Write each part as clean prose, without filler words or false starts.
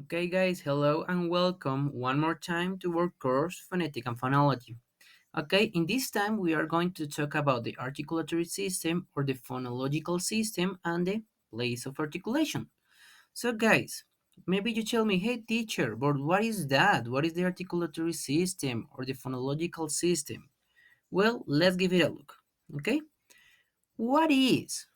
Okay, guys, hello and welcome one more time to our course Phonetic and Phonology. Okay, in this time we are going to talk about the articulatory system or the phonological system and the place of articulation. So, guys, maybe you tell me, hey, teacher, but what is that? What is the articulatory system or the phonological system? Well, let's give it a look. Okay, what is?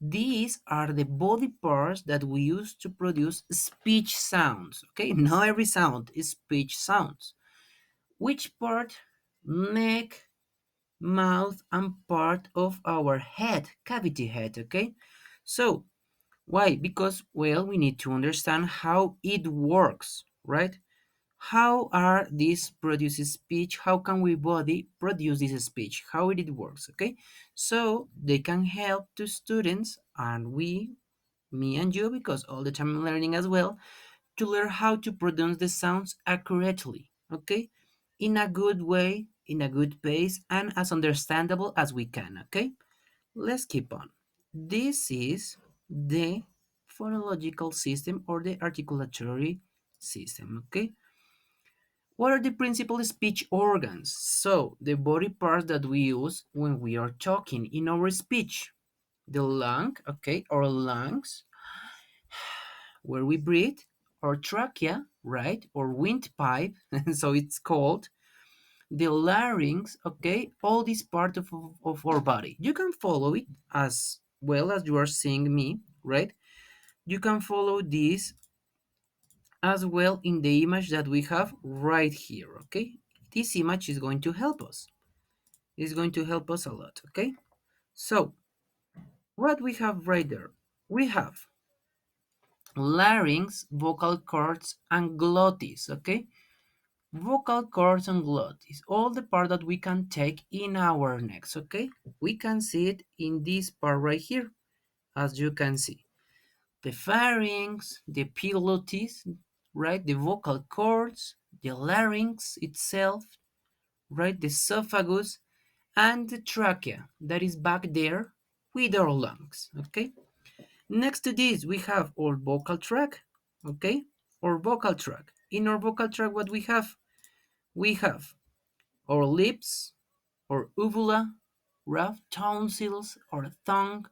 These are the body parts that we use to produce speech sounds. Okay, not every sound is speech sounds. Which part? Neck, mouth, and part of our head, cavity head. Okay, so why? Because, well, we need to understand how it works, right? How are these produces speech? How can we body produce this speech? How it works? Okay, so they can help to students and we, me and you, because all the time I'm learning as well, to learn how to pronounce the sounds accurately, okay? In a good way, in a good pace, and as understandable as we can, okay? Let's keep on. This is the phonological system or the articulatory system, okay? What are the principal speech organs? So, the body parts that we use when we are talking in our speech. The lung, okay, or lungs, where we breathe, or trachea, right, or windpipe, so it's called, the larynx, okay, all this part of our body. You can follow it as well as you are seeing me, right? You can follow this as well in the image that we have right here, okay? This image is going to help us. It's going to help us a lot, okay? So, what we have right there? We have larynx, vocal cords, and glottis, okay? Vocal cords and glottis, all the part that we can take in our necks, okay? We can see it in this part right here, as you can see. The pharynx, the epiglottis, right? The vocal cords, the larynx itself, right? The esophagus, and the trachea that is back there with our lungs, okay? Next to this, we have our vocal tract, okay? Our vocal tract. In our vocal tract, what we have? We have our lips, our uvula, rough tonsils, our tongue,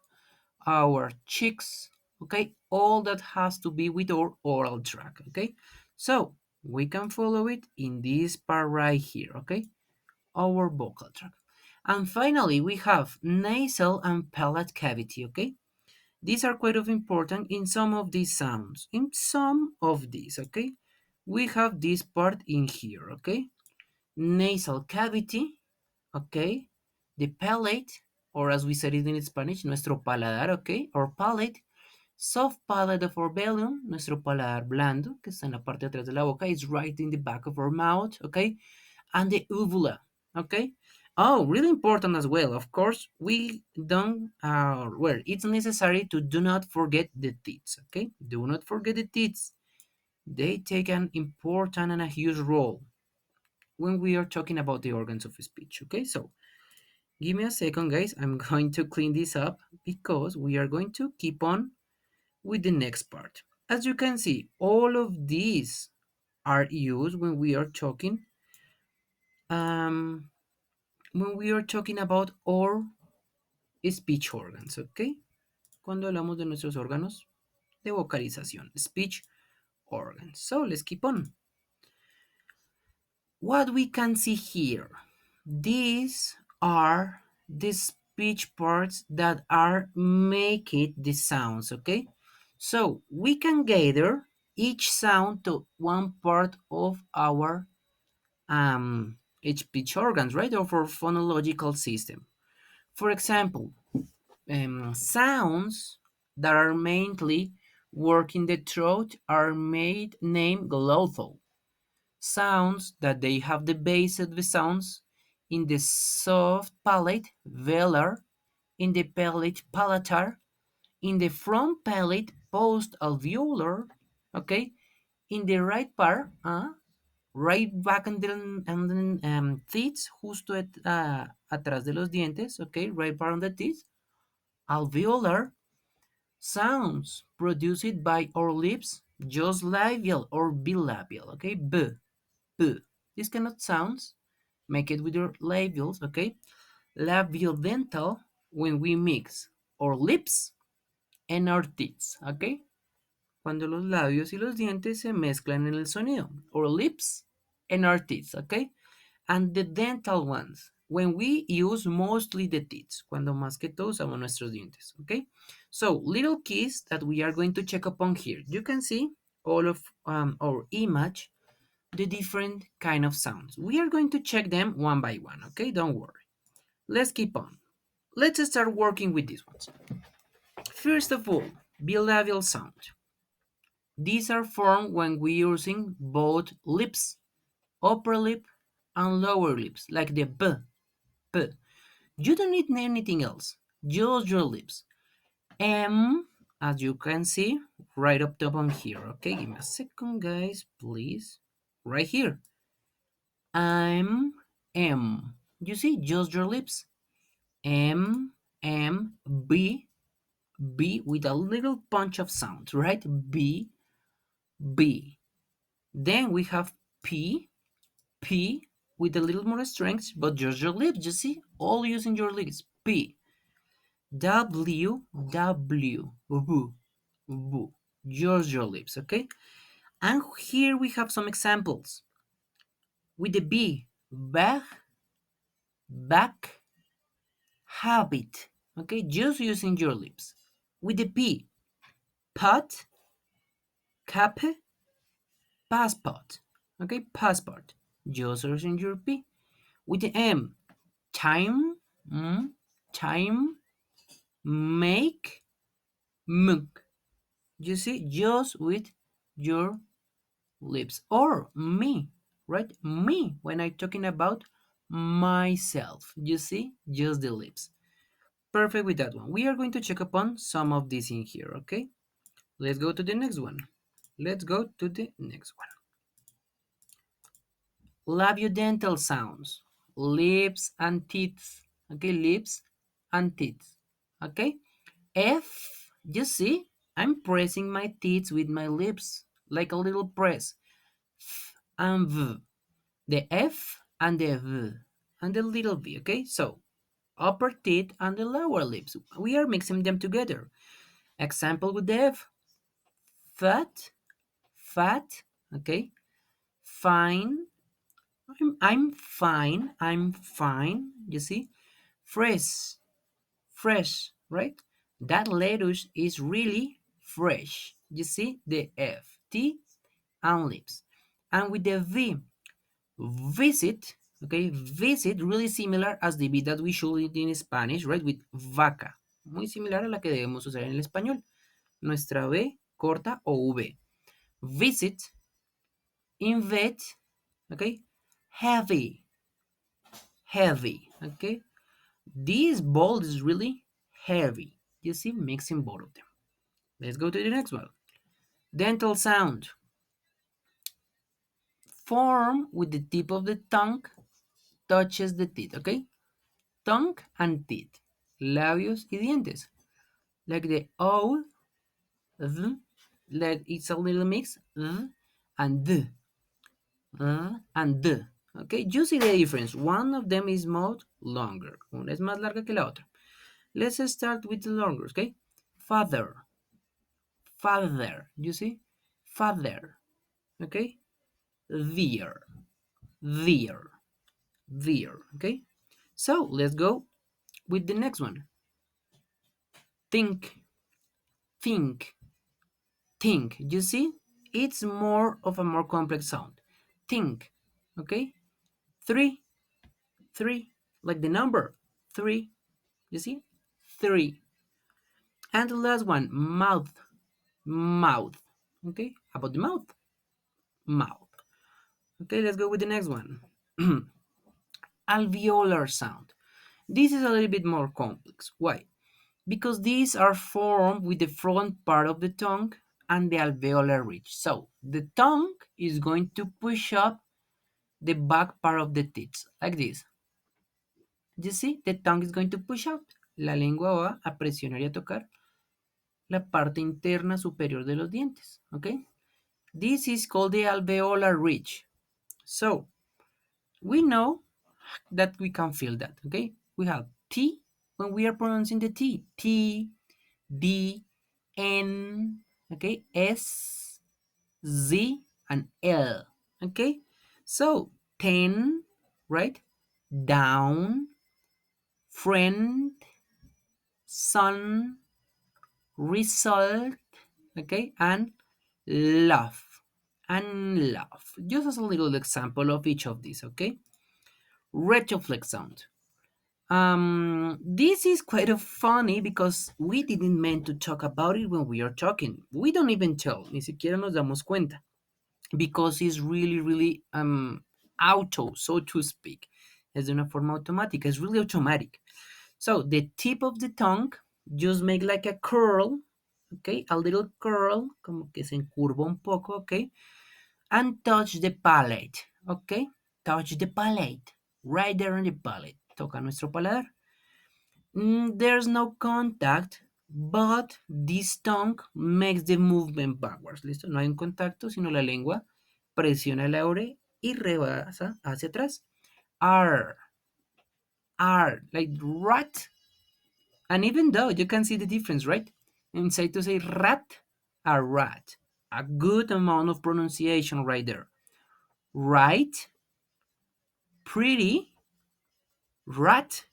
our cheeks, okay? All that has to be with our oral tract, okay? So we can follow it in this part right here, okay? Our vocal tract. And finally, we have nasal and palate cavity, okay? These are quite of important in some of these sounds. In some of these, okay? We have this part in here, okay? Nasal cavity, okay? The palate, or as we said it in Spanish, nuestro paladar, okay? Or palate, soft palate of our belly, nuestro paladar blando, que está en la parte de atrás de la boca, is right in the back of our mouth, okay? And the uvula, okay? Oh, really important as well. Of course, we don't, well, it's necessary to do not forget the teeth, okay? Do not forget the teeth. They take an important and a huge role when we are talking about the organs of speech, okay? So give me a second, guys. I'm going to clean this up because we are going to keep on with the next part. As you can see, all of these are used um, when we are talking about our speech organs, okay? Cuando hablamos de nuestros órganos de vocalización, speech organs. So let's keep on. What we can see here, these are the speech parts that are making the sounds, okay? So we can gather each sound to one part of our speech organs, right? Of our phonological system. For example, sounds that are mainly work in the throat are made named glothal. Sounds that they have the base of the sounds in the soft palate, velar, in the palate, palatar, in the front palate, post-alveolar, okay, in the right part, right back in the teeth, justo atrás de los dientes, okay, right part on the teeth, alveolar, Sounds produced by our lips, just labial or bilabial, okay? B. These cannot sounds, make it with your labials, okay? Labiodental, when we mix our lips and our teeth, okay? Cuando los labios y los dientes se mezclan en el sonido. Our lips and our teeth, okay? And the dental ones, when we use mostly the teeth, cuando más que todo usamos nuestros dientes, okay? So, little keys that we are going to check upon here. You can see all of our image, the different kind of sounds. We are going to check them one by one, okay? Don't worry. Let's keep on. Let's start working with these ones. First of all, bilabial sound. These are formed when we're using both lips, upper lip and lower lips, like the b. You don't need anything else, just your lips. As you can see, right up top on here. Okay, give me a second, guys, please. Right here. M. You see, just your lips. B, B with a little punch of sound, right? B. Then we have P with a little more strength, but just your lips, you see? All using your lips. P. W. Boo. Just your lips, okay? And here we have some examples. With the B, back, habit, okay? Just using your lips. With the P, pot, cap, passport, okay? Passport. Just using your P. With the M, time, time, make, mug. You see, just with your lips. Or me, right? Me, when I'm talking about myself. You see, just the lips. Perfect with that one. We are going to check upon some of these in here, okay? Let's go to the next one. Let's go to the next one. Labiodental sounds. Lips and teeth. Okay, lips and teeth. Okay? F, you see, I'm pressing my teeth with my lips, like a little press. F and V. The F and the V and the little V, okay? So, upper teeth and the lower lips. We are mixing them together. Example with the F. Fat, fat, okay? Fine, I'm fine, you see? Fresh, fresh, right? That lettuce is really fresh. You see the F, T, and lips. And with the V, visit, okay, visit, really similar as the V that we should in Spanish, right? With vaca. Muy similar a la que debemos usar en el español. Nuestra V corta o V. Visit, invite, okay? Heavy, heavy, okay? This ball is really heavy. You see, mixing both of them. Let's go to the next one. Dental sound. Form with the tip of the tongue touches the teeth, okay? Tongue and teeth. Labios y dientes. Like the O, th, like it's a little mix, and D, and D. Okay, you see the difference. One of them is more longer. Una es más larga que la otra. Let's start with the longer, okay? Father, father, you see? Father, okay? Dear, dear, dear, okay? So let's go with the next one. Think, think, think. You see? It's more of a more complex sound. Think, okay? Three, three, like the number three. You see? Three. And the last one, mouth, mouth. Okay? About the mouth, mouth. Okay, let's go with the next one. Alveolar sound. This is a little bit more complex. Why? Because these are formed with the front part of the tongue and the alveolar ridge. So the tongue is going to push up the back part of the teeth, like this. You see, the tongue is going to push up. La lengua va a presionar y a tocar la parte interna superior de los dientes, okay? This is called the alveolar ridge. So, we know that we can feel that, okay? We have T when we are pronouncing the T. T, D, N, okay? S, Z, and L, okay? So, 10, right? Down, friend, sun, result, okay? And love, and love. Just as a little example of each of these, okay? Retroflex sound. This is quite a funny because we didn't mean to talk about it when we are talking. We don't even tell, ni siquiera nos damos cuenta, because it's really, really auto, so to speak. Es de una forma automática. It's really automatic. So the tip of the tongue just make like a curl, okay, a little curl, como que se encurva un poco, okay, and touch the palate, okay, touch the palate, right there on the palate. Toca nuestro paladar. There's no contact, but this tongue makes the movement backwards. ¿Listo? No hay un contacto, sino la lengua presiona el aire y rebasa hacia atrás. R, R, like rat. And even though you can see the difference, right? Inside to say rat, a rat. A good amount of pronunciation right there. Right, pretty, rat.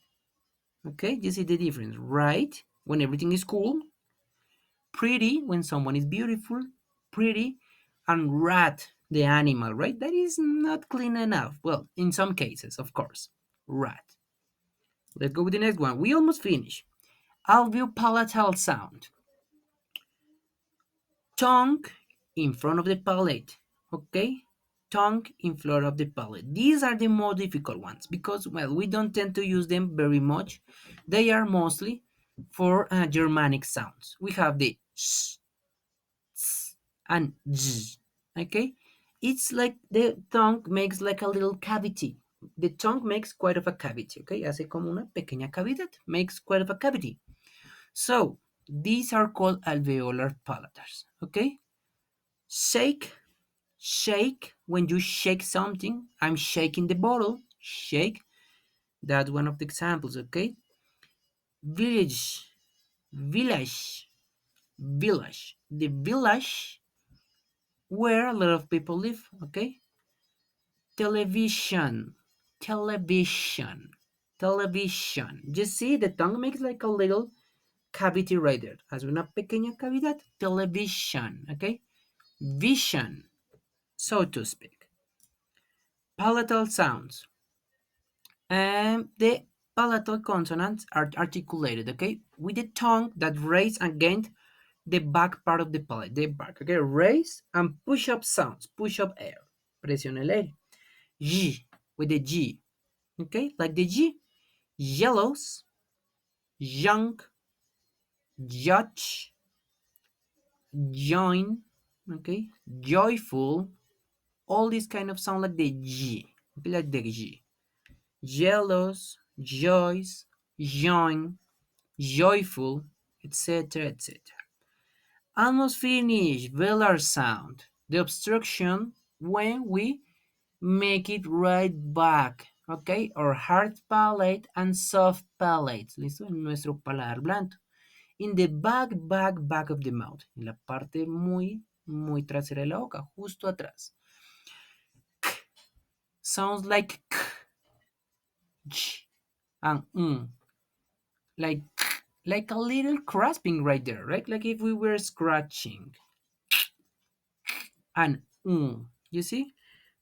Okay, you see the difference. Right, when everything is cool. Pretty, when someone is beautiful. Pretty. And rat, the animal, right? That is not clean enough. Well, in some cases, of course. Rat. Let's go with the next one. We almost finished. Alveopalatal sound. Tongue in front of the palate. Okay? Tongue in front of the palate. These are the more difficult ones because, well, we don't tend to use them very much. They are mostly for Germanic sounds. We have the sh, ts, and z. Okay? It's like the tongue makes like a little cavity. The tongue makes quite of a cavity. Okay? Hace como una pequeña cavidad. Makes quite of a cavity. So, these are called alveolar palatals. Okay? Shake, shake. When you shake something, I'm shaking the bottle. Shake. That's one of the examples, okay? Village, village, village. The village where a lot of people live, okay? Television, television, television. You see, the tongue makes like a little cavity right there. Hace una pequeña cavidad. Television, okay? Vision, so to speak. Palatal sounds. The palatal consonants are articulated, okay, with the tongue that raise against the back part of the palate, the back, okay, raise and push up sounds, push up air, presiona el aire. G, with the G, okay, like the G, yellows, young, judge, join, okay, joyful, all these kind of sound like the G, okay, like the G. Jealous, joys, join, joyful, etc., etc. Almost finished, velar sound. The obstruction when we make it right back, okay? Or hard palate and soft palate, ¿listo? En nuestro paladar blando. In the back of the mouth. En la parte muy, muy trasera de la boca, justo atrás. Sounds like k, ch, and like like a little grasping right there, right? Like if we were scratching. And you see?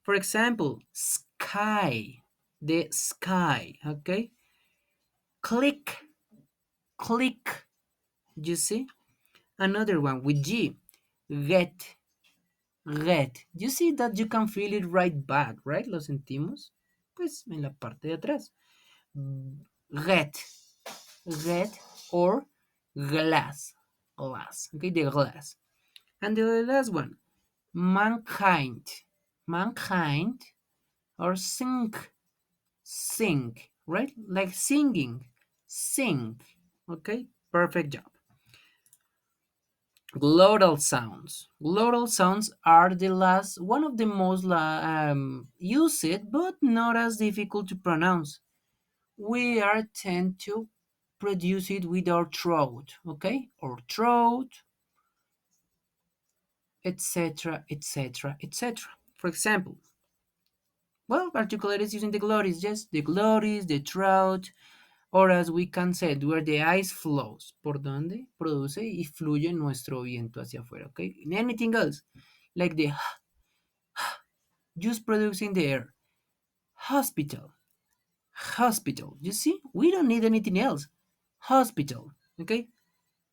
For example, sky, the sky, okay? Click, click, you see? Another one with G, get, get. You see that you can feel it right back, right? ¿Lo sentimos? Pues en la parte de atrás. Get, get, or glass, glass, okay? The glass. And the last one, mankind, mankind, or sink, sing, right? Like singing, sing. Okay, perfect job. Glottal sounds. Glottal sounds are the last, one of the most used, but not as difficult to pronounce. We are tend to produce it with our throat, okay? Or throat, etc., etc., etc. For example, well, articulated using the glotis, yes, the glotis, the throat, or as we can say, where the ice flows, por donde produce y fluye nuestro viento hacia afuera, okay? Anything else, like the just producing the air. Hospital, hospital. You see, we don't need anything else. Hospital, okay?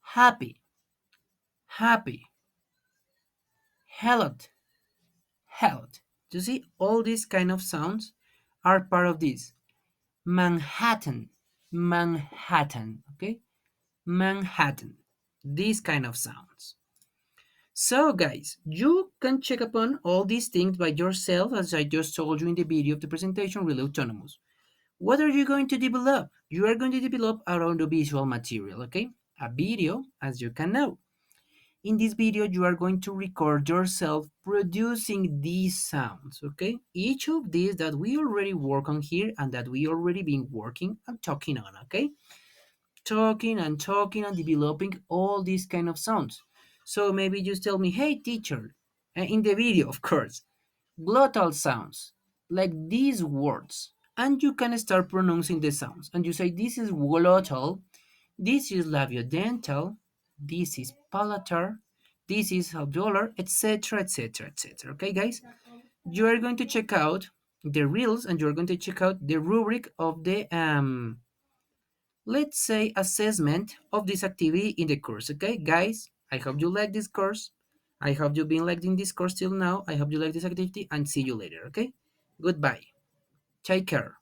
Happy, happy. Helot, helot. You see, all these kind of sounds are part of this. Manhattan, Manhattan, okay? Manhattan. These kind of sounds. So, guys, you can check upon all these things by yourself, as I just told you in the video of the presentation, really autonomous. What are you going to develop? You are going to develop around the visual material, okay? A video, as you can know. In this video, you are going to record yourself producing these sounds, okay? Each of these that we already work on here and that we already been working and talking on, okay? Talking and developing all these kind of sounds. So maybe just tell me, hey teacher, in the video, of course, glottal sounds, like these words, and you can start pronouncing the sounds. And you say, this is glottal, this is labiodental, this is palatar, this is alveolar, etc., etc., etc. Okay, guys? You are going to check out the reels and you're going to check out the rubric of the let's say assessment of this activity in the course. Okay, guys, I hope you like this course. I hope you've been liking this course till now. I hope you like this activity and see you later. Okay, goodbye, take care.